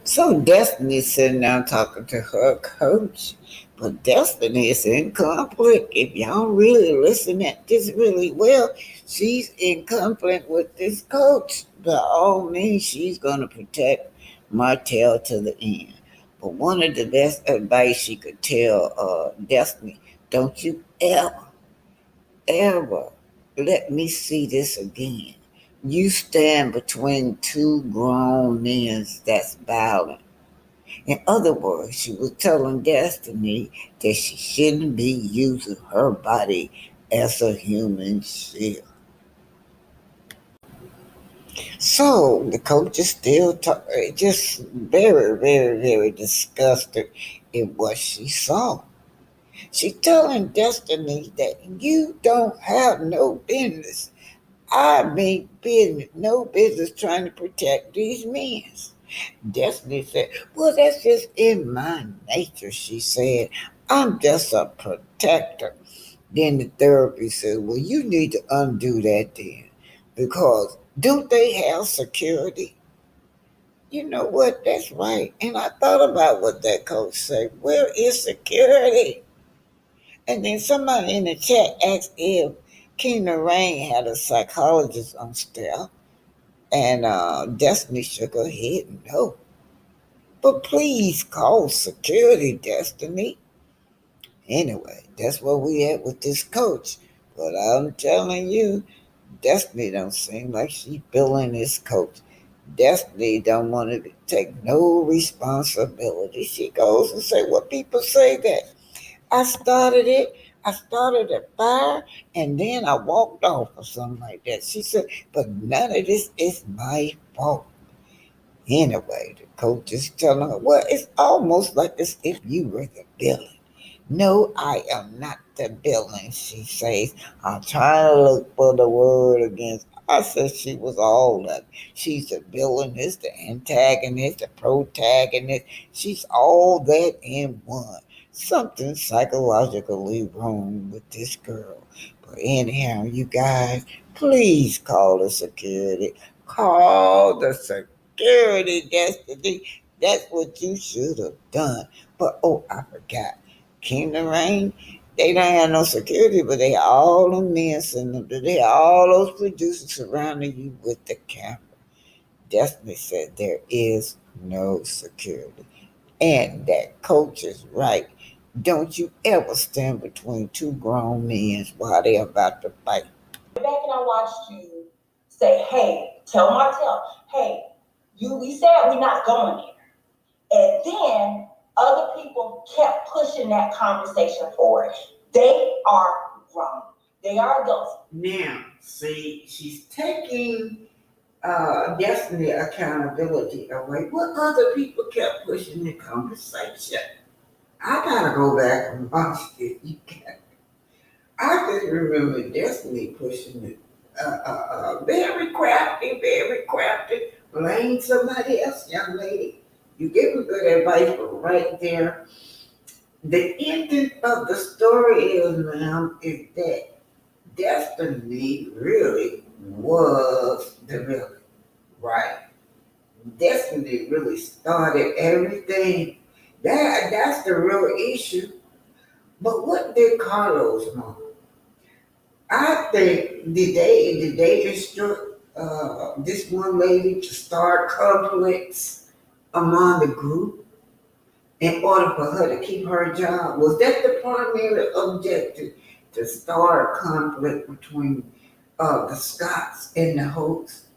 So Destiny's sitting down talking to her coach, but Destiny is in conflict. If y'all really listen at this really well, she's in conflict with this coach. By all means, she's gonna protect Martell to the end. But one of the best advice she could tell Destiny, don't you ever let me see this again. You stand between two grown men that's violent. In other words, she was telling Destiny that she shouldn't be using her body as a human shield. So the coach is still just very, very, very disgusted in what she saw. She telling Destiny that you don't have no business. I mean business, no business trying to protect these men. Destiny said, well, that's just in my nature, she said. I'm just a protector. Then the therapist said, well, you need to undo that then. Because don't they have security? You know what? That's right. And I thought about what that coach said. Where is security? And then somebody in the chat asked if Kingdom Rain had a psychologist on staff. And Destiny shook her head no. But please call security, Destiny. Anyway, that's where we at with this coach. But I'm telling you, Destiny don't seem like she feeling this coach. Destiny don't want to take no responsibility. She goes and say, well, people say that. I started it. I started a fire and then I walked off or something like that. She said, but none of this is my fault. Anyway, the coach is telling her, well, it's almost like as if you were the villain. No, I am not the villain, she says. I'm trying to look for the word against. I said she was all that. She's the villainess, the antagonist, the protagonist. She's all that in one. Something psychologically wrong with this girl. But anyhow, you guys, please call the security. Call the security, Destiny. That's what you should have done. But oh, I forgot. Kingdom Rain, they don't have no security, but they have all the men sitting them. They have all those producers surrounding you with the camera. Destiny said there is no security. And that coach is right. Don't you ever stand between two grown men while they're about to fight. Back and I watched you say, hey, tell Martell, hey, we said we're not going there. And then other people kept pushing that conversation forward. They are grown. They are adults. Now, see, she's taking Destiny accountability away. What other people kept pushing the conversation? I gotta go back and watch it. I just remember Destiny pushing it. Very crafty, very crafty. Blame somebody else, young lady. You gave me good advice, but right there, the ending of the story is, ma'am, is that Destiny really was the villain, right? Destiny really started everything. That's the real issue. But what did Carlos want? I think did they instruct this one lady to start conflicts among the group in order for her to keep her job? Was that the primary objective, to start conflict between the Scots and the hosts?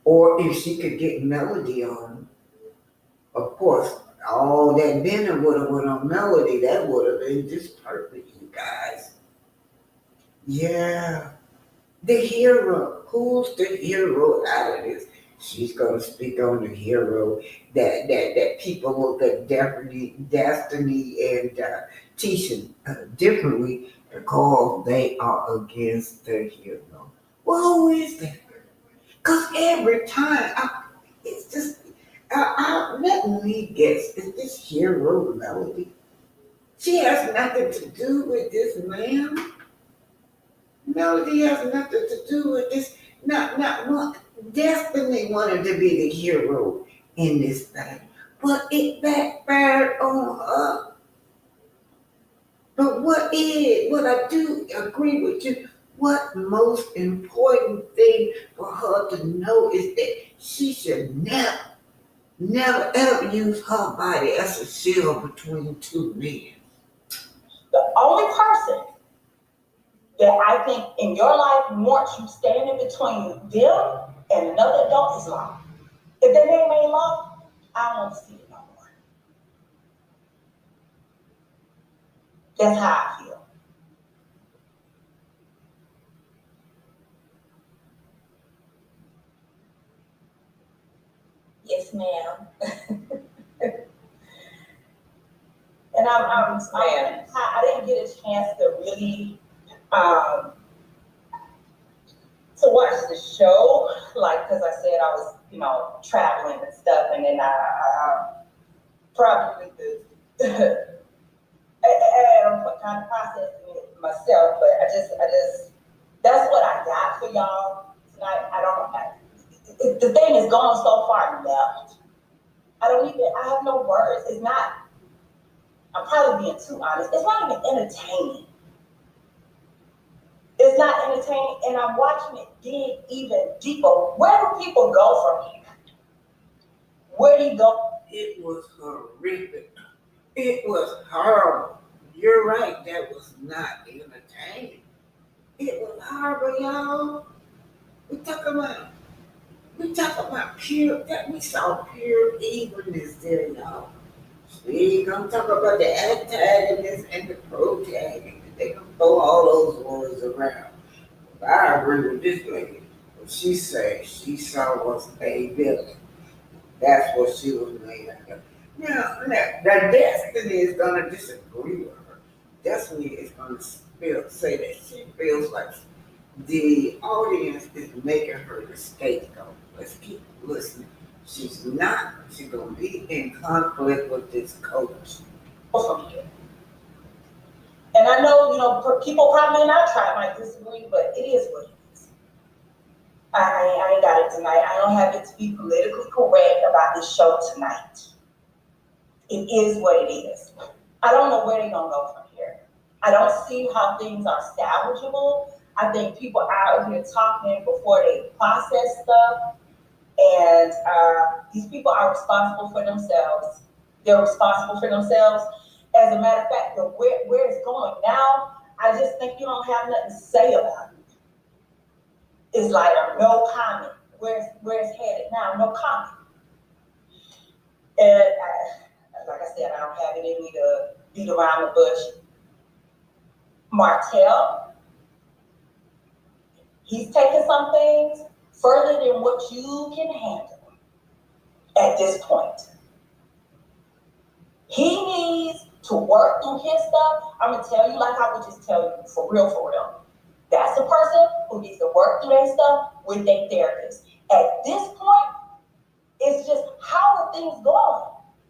Or if she could get Melody on, of course, Oh, that dinner would have went on Melody. That would have been just perfect, you guys. Yeah. The hero. Who's the hero out of this? She's gonna speak on the hero that people look at Destiny and Tisha differently because they are against the hero. Well, who is that? Because every time it's just let me guess. Is this hero Melody? She has nothing to do with this man. Melody has nothing to do with this. Not one. Destiny wanted to be the hero in this thing, but it backfired on her. But what I do agree with you, what most important thing for her to know is that she should never ever use her body as a shield between two men. The only person that I think in your life wants you standing between them and another adult is law. If their name ain't law, I don't want to see it no more. That's how I feel. Yes, ma'am. And I didn't get a chance to really um, to watch the show, like because I said I was, traveling and stuff, and then I probably I'm kind of processing it myself, but I just, that's what I got for y'all tonight. I don't, the thing is going so far left. I have no words. It's not, I'm probably being too honest. It's not even entertaining. It's not entertaining, and I'm watching it dig even deeper. Where do people go from here? Where do you go? It was horrific. It was horrible. You're right, that was not entertaining. It was horrible, y'all. We talk about we talk about pure that we saw pure evilness there, y'all. We ain't gonna talk about the antagonist and the protagonist. They gonna throw all those words around. But I agree with this lady. What she said she saw was a villain. That's what she was made out of. Now, the Destiny is gonna disagree with her. Destiny is gonna say that she feels like the audience is making her the scapegoat. Let's keep listening. She's not. She's gonna be in conflict with this coach. And I know, people probably not might disagree, but it is what it is. I ain't got it tonight. I don't have it to be politically correct about this show tonight. It is what it is. I don't know where they're going to go from here. I don't see how things are salvageable. I think people are out here talking before they process stuff. And these people are responsible for themselves. They're responsible for themselves. As a matter of fact, where it's going now, I just think you don't have nothing to say about it. It's like no comment. Where it's headed now, no comment. And like I said, I don't have it in me to beat around the bush. Martell, he's taking some things further than what you can handle at this point. He needs to work through his stuff. I'm gonna tell you like I would just tell you for real. That's a person who needs to work through their stuff with their therapist. At this point, it's just how are things going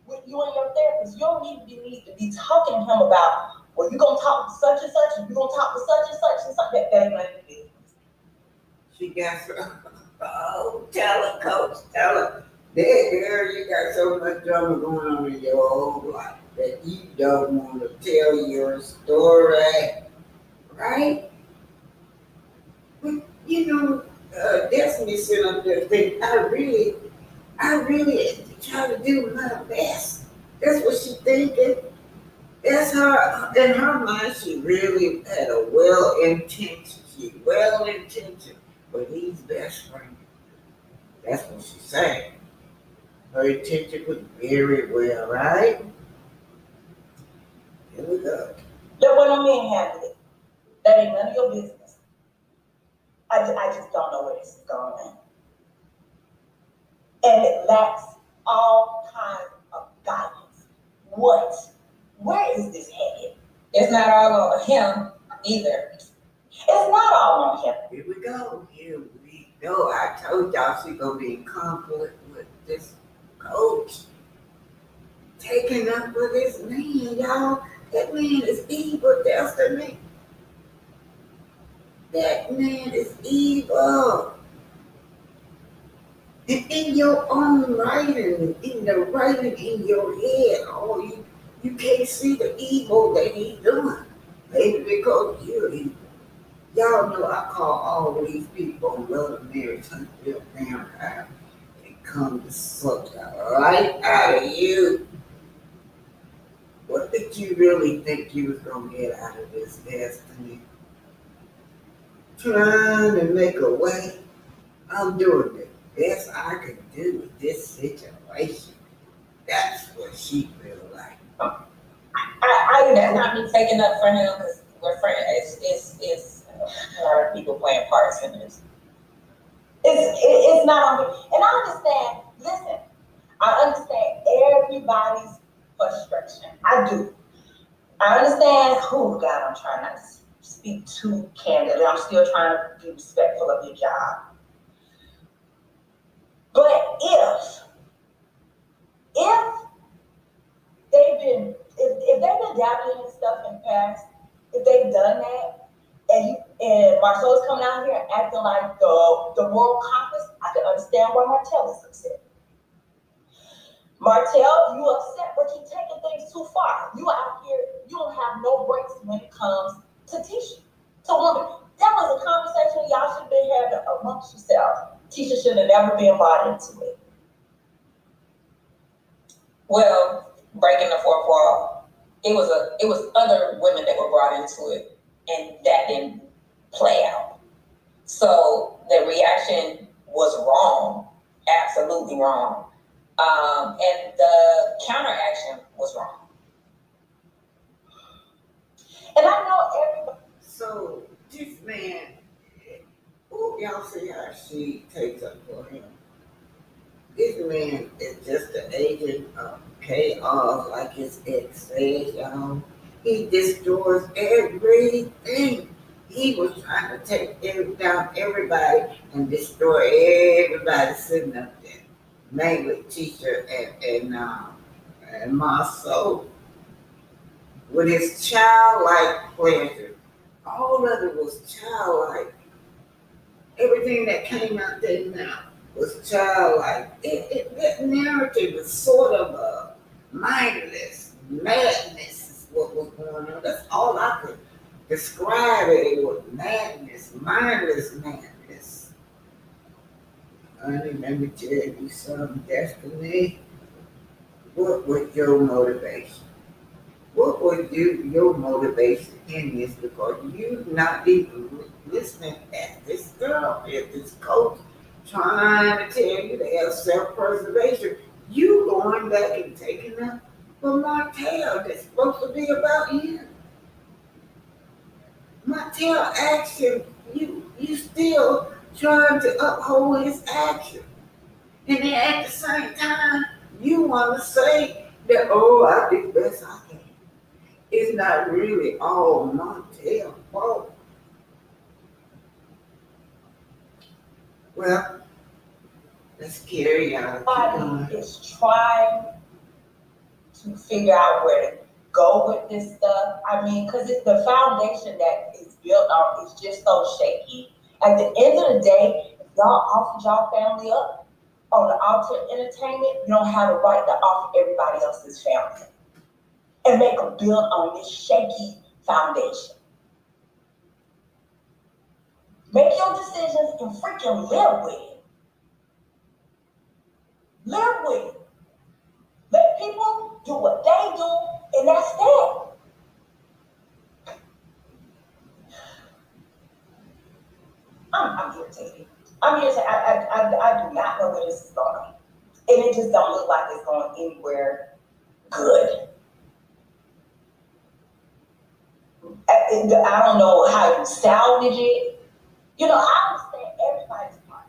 with you and your therapist? You don't need to be talking to him about, well, you're gonna talk to such and such, and you're gonna talk to such and such and such. That ain't nothing to do. She got some. Oh, tell her, coach, tell her. There, girl, you got so much drama going on in your whole life that you don't want to tell your story, right? But Destiny sitting up there thinking, I really try to do my best. That's what she's thinking. That's her, in her mind, she really had a well-intentioned, but he's best friend. That's what she's saying. Her intention was very well, right? Here we go. Let what I mean handle it. That ain't none of your business. I just don't know where this is going. And it lacks all kinds of guidance. What? Where is this headed? It's not all on him either. It's not all on him. Here we go. Here we go. I told y'all she gonna be in conflict with this coach. Taking up with this man, y'all. That man is evil, Destiny. That man is evil. And in your own writing, in the writing in your head, oh, you can't see the evil that he's doing. Maybe because you're evil. Y'all know I call all these people on Love Marriage Huntsville vampire. They come to suck the life out of you. What did you really think you was gonna get out of this, Destiny? Trying to make a way. I'm doing the best I can do with this situation. That's what she feel like. That's not me taking up for him because we're friends. It's a lot of people playing parts in this. It's not on me. And I understand, listen, I understand everybody's frustration. I do. I understand, oh God, I'm trying not to speak too candidly. I'm still trying to be respectful of your job. But if if they've been dabbling in stuff in the past, if they've done that, and Marsau is coming out here and acting like the moral compass, I can understand why Martell is upset. Martell, you upset, but you're taking things too far. You out here, you don't have no breaks when it comes to Tisha, to women. That was a conversation y'all should have been having amongst yourselves. Tisha should have never been brought into it. Well, breaking the fourth wall, it was other women that were brought into it, and that didn't play out. So the reaction was wrong, absolutely wrong, and the counteraction was wrong. And I know everybody. So this man, ooh, y'all see how she takes up for him. This man is just an agent of chaos, like his ex says, y'all. He destroys everything. He was trying to take down everybody and destroy everybody sitting up there. Mainly teacher and Marsau. With his childlike pleasure. All of it was childlike. Everything that came out there now was childlike. That narrative was sort of mindless. Madness is what was going on. That's all I could describe it. It was madness, mindless madness. Honey, let me tell you something, Destiny. What was your motivation? What was your motivation in this? Because you not even listening at this girl, at this coach, trying to tell you to have self-preservation. You going back and taking up for Martell that's supposed to be about you. Martell action, you still trying to uphold his action. And then at the same time, you want to say that, oh, I did the best I can. It's not really all Martell's fault. Well, let's carry on. Everybody is trying to figure out where to go with this stuff. I mean, because it's the foundation that is built on is just so shaky. At the end of the day, if y'all offered y'all family up on the altar of entertainment, you don't have a right to offer everybody else's family and make a build on this shaky foundation. Make your decisions and freaking live with it. Live with it. Let people do what they do, and that's that. I'm irritated. I'm irritated. I do not know where this is going. and it just don't look like it's going anywhere good. I don't know how you salvage it. I understand everybody's part.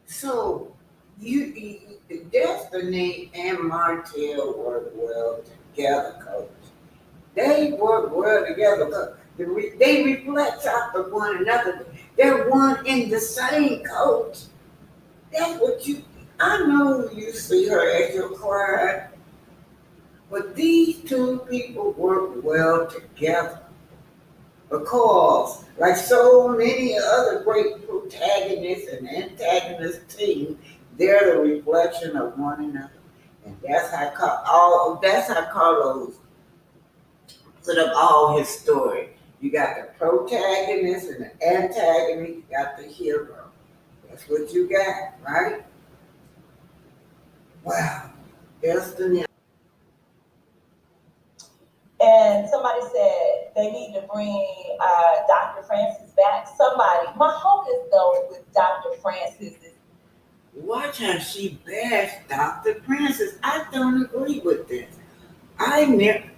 So Destiny and Martell work well together, Coach. They work well together. Look, they reflect off of one another. They're one in the same, Coach. That's what you. I know you see her as your client, but these two people work well together because, like so many other great protagonists and antagonists team, they're the reflection of one another, and That's how Carlos put up all his story. You got the protagonist and the antagonist. You got the hero. That's what you got, right? Wow. Destiny. And somebody said they need to bring Dr. Francis back. Somebody. My hope is though with Dr. Francis is Watch how she bashed Dr. Francis. I don't agree with this. I never,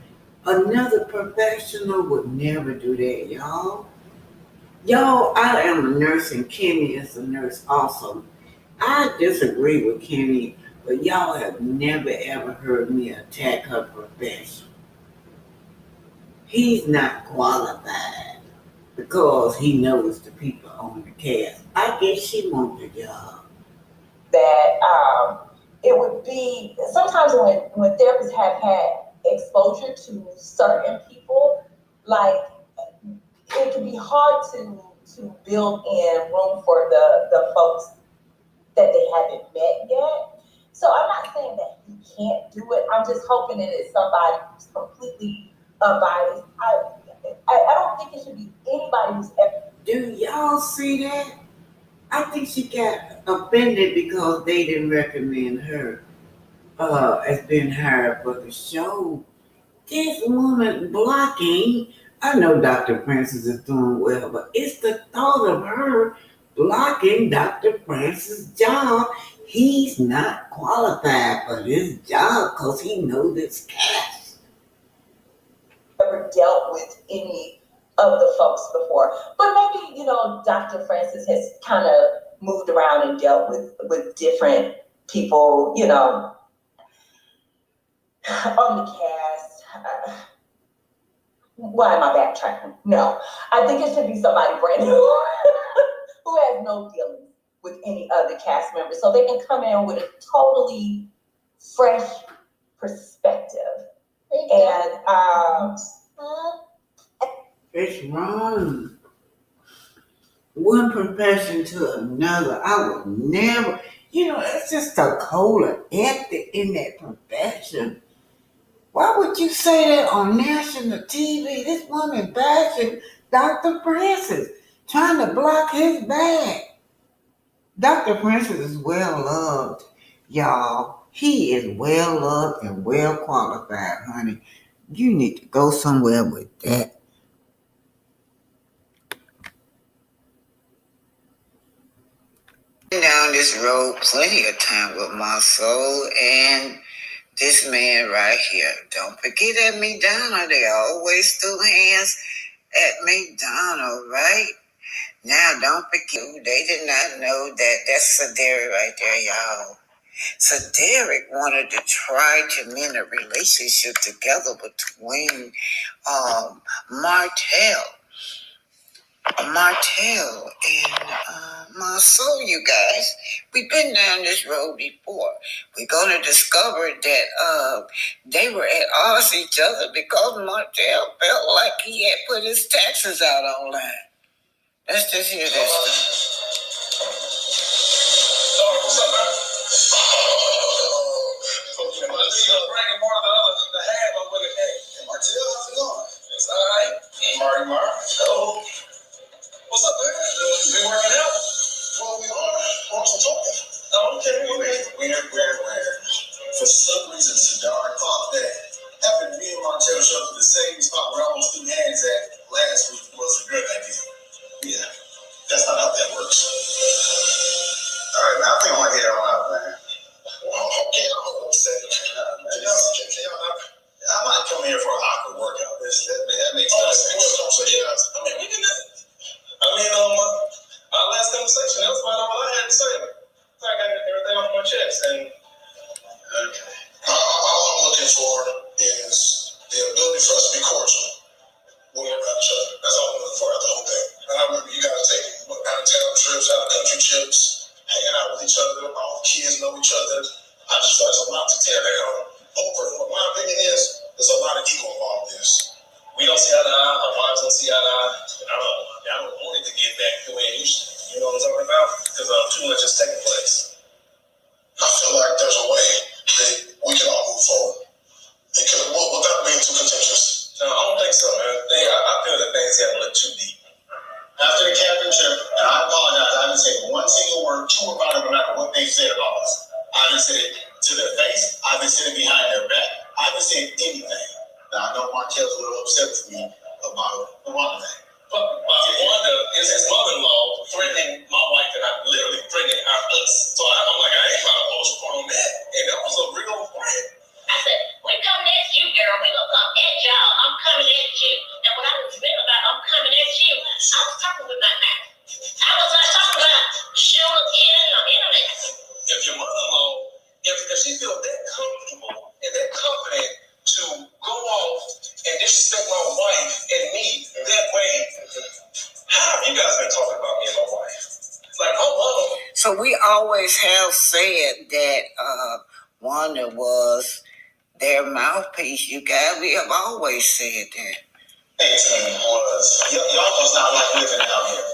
another professional would never do that, y'all. Y'all, I am a nurse and Kimmy is a nurse also. I disagree with Kimmy, but y'all have never ever heard me attack her profession. He's not qualified because he knows the people on the cast. I guess she wants the job. that it would be sometimes when therapists have had exposure to certain people, like it can be hard to build in room for the folks that they haven't met yet. So I'm not saying that he can't do it. I'm just hoping that it's somebody who's completely unbiased. I don't think it should be anybody who's ever. Do y'all see that? I think she got offended because they didn't recommend her as being hired for the show. This woman blocking. I know Dr. Francis is doing well, but it's the thought of her blocking Dr. Francis' job. He's not qualified for this job because he knows this cast. Ever dealt with any of the folks before. But maybe, Dr. Francis has kind of moved around and dealt with different people, on the cast. Why am I backtracking? No. I think it should be somebody brand new who has no dealings with any other cast members. So they can come in with a totally fresh perspective. And It's wrong. One profession to another. I would never, it's just a code of ethic in that profession. Why would you say that on national TV? This woman bashing Dr. Francis, trying to block his bag. Dr. Francis is well loved, y'all. He is well loved and well qualified, honey. You need to go somewhere with that. Down this road plenty of time with Marsau and this man right here. Don't forget at McDonald, they always threw hands at McDonald, right? Now don't forget, they did not know that's Derek right there, y'all. So Derek wanted to try to mend a relationship together between Martell and Marsau, you guys. We've been down this road before. We're going to discover that they were at odds with each other because Martell felt like he had put his taxes out online. Let's just hear this stuff. What's up, man? Bringing more the half of what it came. Martell, how's it going? It's all right. Mark. Hello. What's up, man? Been working out? Well, we are. We're also talking. Oh, okay. Where? For some reason, Sadar thought that having me and Martell show up at the same spot where I almost threw hands at last week was a good idea. Yeah, that's not how that works. All right, man. I think I'm gonna head on out, man. Well, okay. work out. That makes sense. I mean, we can. I mean, our last conversation, that was about all I had to say. So I got everything off my chest, and okay. All I'm looking for is the ability for us to be cordial when we're around each other. That's all I'm looking for out the whole thing. And I remember you guys taking out of town trips, out of country trips, hanging out with each other. All the kids know each other. I just thought there's a lot to tear down over. What my opinion is, there's a lot of ego involved in this. We don't see eye to eye. Our wives don't see eye to eye. I don't want it to get back the way it used to. You know what I'm talking about? Because too much is taking place. I feel like there's a way that we can all move forward. Without being too contentious. No, I don't think so, man. I feel that things got a little too deep. After the cabin trip, and I apologize, I didn't say one single word to or about it, no matter what they said about us. I haven't said it to their face. I haven't said it behind their back. I haven't said anything. Now, I know Martell's a little upset with me about the Wanda thing. But Wanda is his mother-in-law threatening my wife and I, literally threatening us. So I'm like, I ain't trying to post report on that. And that was a real threat. I said, we coming at you, girl. We gonna come at y'all. I'm coming at you. And what I was real about, I'm coming at you. I was talking with my mouth. I was not talking about showing in on internet. If your mother-in-law, if she feels that comfortable and that confident to go off and disrespect my wife and me that way, how have you guys been talking about me and my wife? It's like, oh. So we always have said that Wanda was their mouthpiece, you guys. We have always said that. 18 was. Y'all must not like living out here.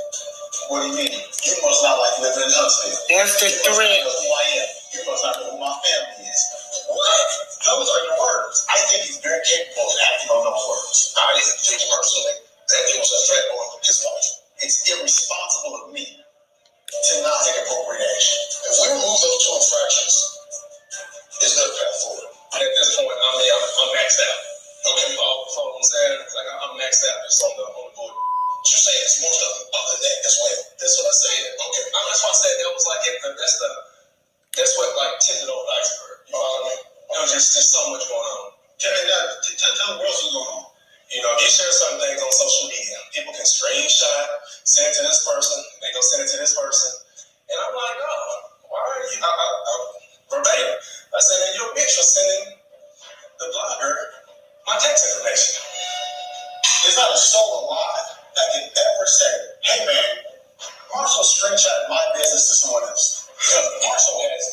What do you mean? You must not like living in Huntsville. That's the threat. You must not know who I am. You must not know who my family is. What? Those are your words. I think he's very capable of acting on those words. I didn't take it personally that he was a threat on his wife. It's irresponsible of me to not take appropriate action. If we remove those two infractions, there's no path forward. And at this point, I'm maxed out. Okay, follow what I'm saying? Like I'm maxed out just on the board. You're saying it's more stuff other than that as well. That's what I said. Okay, that's why I said that was like that's what like tipped it over the iceberg. You know what I mean? There was just so much going on. Tell me that. Tell me what else was going on. You know, you share some things on social media. People can screenshot, send it to this person, they go send it to this person, and I'm like, oh, why are you? Verbatim. I said, man, you're a bitch for sending the blogger my text information. There's not a soul alive that can ever say, hey man, Marsau screenshot my business to someone else. Marsau has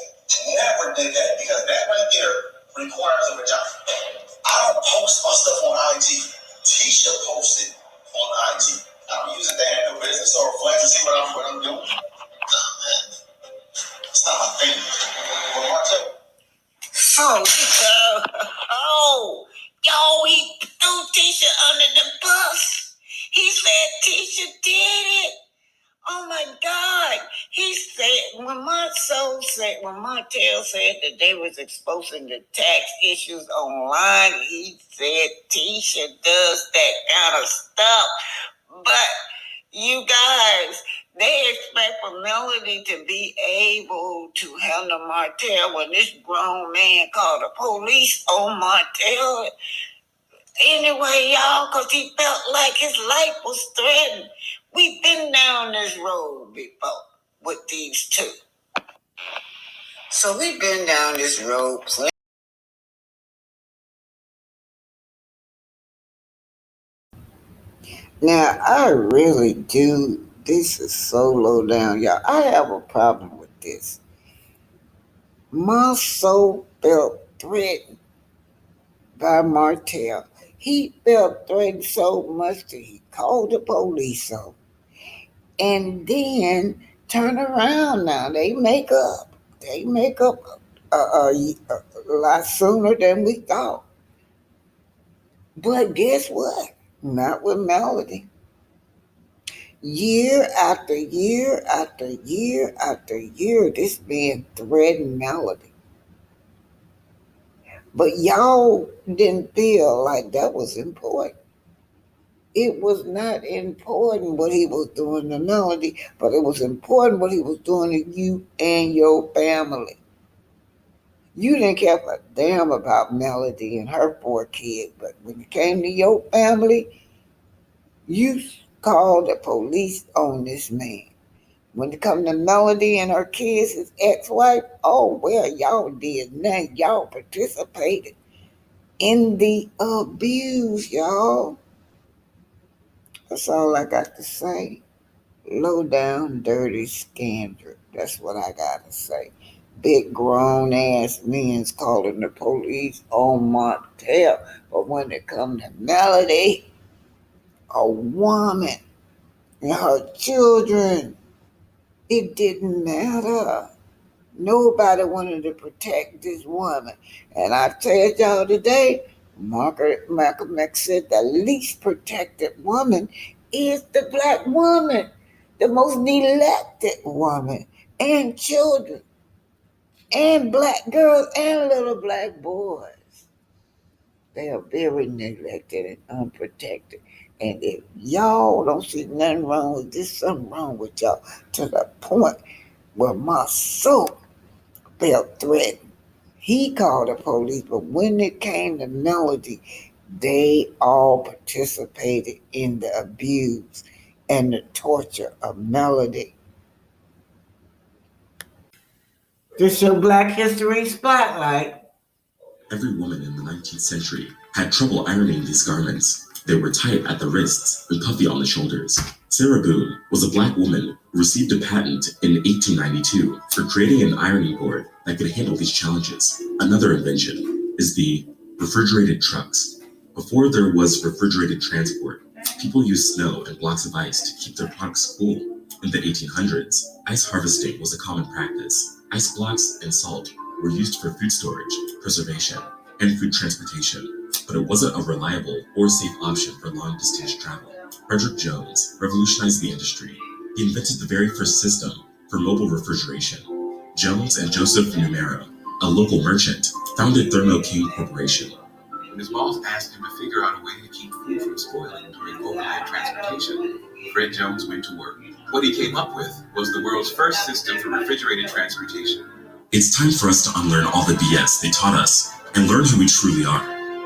never did that because that right there requires a vagina. I don't post my stuff on IG. Tisha posted on IG. I don't use it to handle business or flex to see what I'm doing. Nah, man. It's not my thing. But Marsau. Oh, yo, he threw Tisha under the bus. He said Tisha did it. Oh my God. He said, when Martell said that they was exposing the tax issues online, he said Tisha does that kind of stuff. But you guys, they expect for Melody to be able to handle Martell when this grown man called the police on Martell. Anyway, y'all, because he felt like his life was threatened. We've been down this road before with these two. So we've been down this road plenty. Now, I really do. This is so low down, y'all. I have a problem with this. Marsau felt threatened by Martell. He felt threatened so much that he called the police on. And then turn around now. They make up. They make up a lot sooner than we thought. But guess what? Not with Melody. Year after year after year after year, this man threatened Melody. But y'all didn't feel like that was important. It was not important what he was doing to Melody, but it was important what he was doing to you and your family. You didn't care a damn about Melody and her 4 kids, but when it came to your family, you called the police on this man. When it come to Melody and her kids, his ex-wife, oh well, y'all did nothing. Y'all participated in the abuse, y'all. That's all I got to say. Low down, dirty scandal. That's what I gotta say. Big grown ass men's calling the police on Montel. But when it come to Melody, a woman and her children, it didn't matter. Nobody wanted to protect this woman. And I tell y'all today, Malcolm X said the least protected woman is the black woman, the most neglected woman, and children, and black girls, and little black boys. They are very neglected and unprotected. And if y'all don't see nothing wrong with this, something wrong with y'all to the point where my soul felt threatened. He called the police, but when it came to Melody, they all participated in the abuse and the torture of Melody. This your Black History Spotlight. Every woman in the 19th century had trouble ironing these garments. They were tight at the wrists and puffy on the shoulders. Sarah Boone was a black woman who received a patent in 1892 for creating an ironing board that could handle these challenges. Another invention is the refrigerated trucks. Before there was refrigerated transport, people used snow and blocks of ice to keep their products cool. In the 1800s, ice harvesting was a common practice. Ice blocks and salt were used for food storage, preservation, and food transportation, but it wasn't a reliable or safe option for long-distance travel. Frederick Jones revolutionized the industry. He invented the very first system for mobile refrigeration. Jones and Joseph Numero, a local merchant, founded Thermo King Corporation. When his boss asked him to figure out a way to keep food from spoiling during overland transportation, Fred Jones went to work. What he came up with was the world's first system for refrigerated transportation. It's time for us to unlearn all the BS they taught us and learn who we truly are.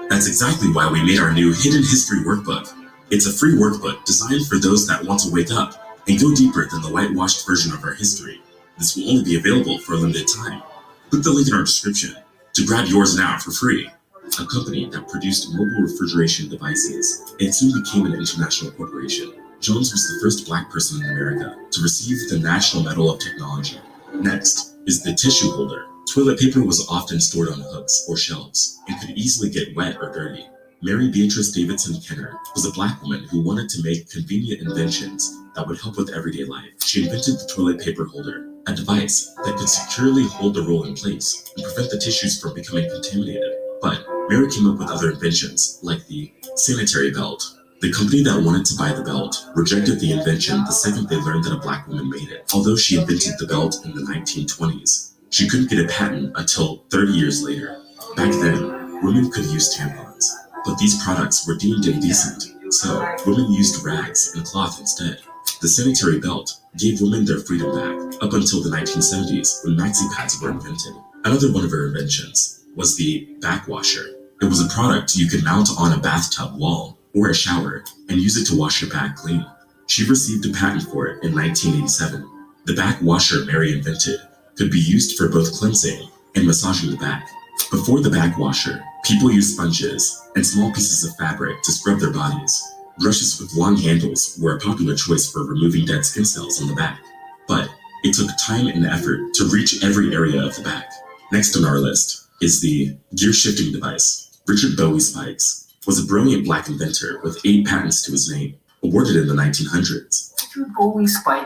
That's exactly why we made our new Hidden History Workbook. It's a free workbook designed for those that want to wake up and go deeper than the whitewashed version of our history. This will only be available for a limited time. Click the link in our description to grab yours now for free. A company that produced mobile refrigeration devices, it soon became an international corporation. Jones was the first black person in America to receive the National Medal of Technology. Next is the tissue holder. Toilet paper was often stored on hooks or shelves and could easily get wet or dirty. Mary Beatrice Davidson Kenner was a black woman who wanted to make convenient inventions that would help with everyday life. She invented the toilet paper holder, a device that could securely hold the roll in place and prevent the tissues from becoming contaminated. But Mary came up with other inventions, like the sanitary belt. The company that wanted to buy the belt rejected the invention the second they learned that a black woman made it. Although she invented the belt in the 1920s, she couldn't get a patent until 30 years later. Back then, women could use tampons, but these products were deemed indecent, so women used rags and cloth instead. The sanitary belt gave women their freedom back up until the 1970s when maxi pads were invented. Another one of her inventions was the backwasher. It was a product you could mount on a bathtub wall or a shower and use it to wash your back clean. She received a patent for it in 1987. The back washer Mary invented could be used for both cleansing and massaging the back. Before the back washer, people used sponges and small pieces of fabric to scrub their bodies. Brushes with long handles were a popular choice for removing dead skin cells on the back, but it took time and effort to reach every area of the back. Next on our list is the gear shifting device. Richard Bowie Spikes was a brilliant black inventor with 8 patents to his name, awarded in the 1900s. Richard Bowie Spikes